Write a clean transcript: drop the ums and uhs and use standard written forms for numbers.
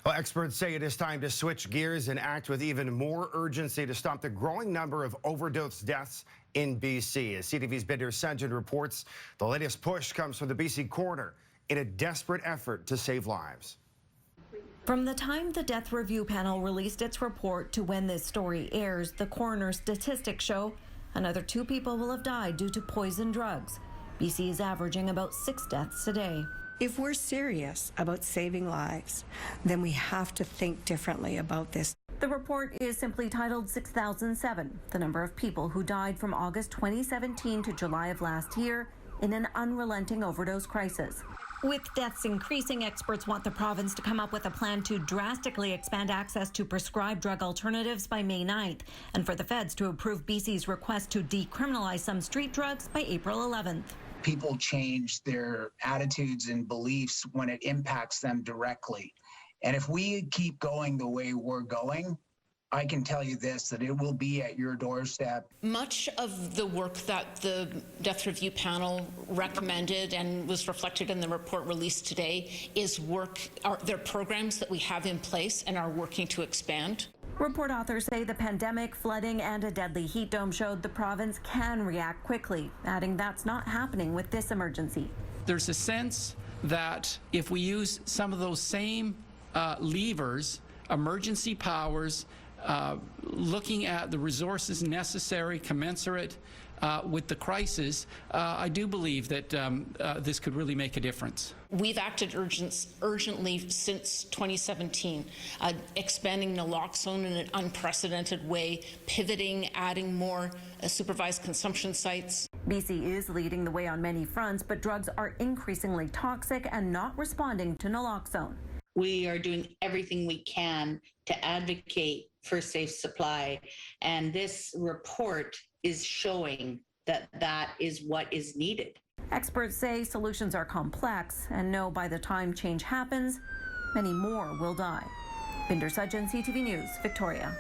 Well, experts say it is time to switch gears and act with even more urgency to stop the growing number of overdose deaths in BC. As CTV's Binder Sanjan reports, the latest push comes from the BC coroner in a desperate effort to save lives. From the time the Death Review Panel released its report to when this story airs, the coroner's statistics show another 2 people will have died due to poison drugs. BC is averaging about 6 deaths a day. If we're serious about saving lives, then we have to think differently about this. The report is simply titled 6007, the number of people who died from August 2017 to July of last year in an unrelenting overdose crisis. With deaths increasing, experts want the province to come up with a plan to drastically expand access to prescribed drug alternatives by May 9th, and for the feds to approve BC's request to decriminalize some street drugs by April 11th. People change their attitudes and beliefs when it impacts them directly. And if we keep going the way we're going, I can tell you this, that it will be at your doorstep. Much of the work that the Death Review Panel recommended and was reflected in the report released today is their programs that we have in place and are working to expand. Report authors say the pandemic, flooding, and a deadly heat dome showed the province can react quickly, adding that's not happening with this emergency. There's a sense that if we use some of those same levers, emergency powers, looking at the resources necessary, commensurate with the crisis, I do believe that this could really make a difference. We've acted urgently since 2017, expanding naloxone in an unprecedented way, pivoting, adding more supervised consumption sites. BC is leading the way on many fronts, but drugs are increasingly toxic and not responding to naloxone. We are doing everything we can to advocate for safe supply, and this report is showing that that is what is needed. Experts say solutions are complex and know by the time change happens, many more will die. Binder Sanjan, CTV News, Victoria.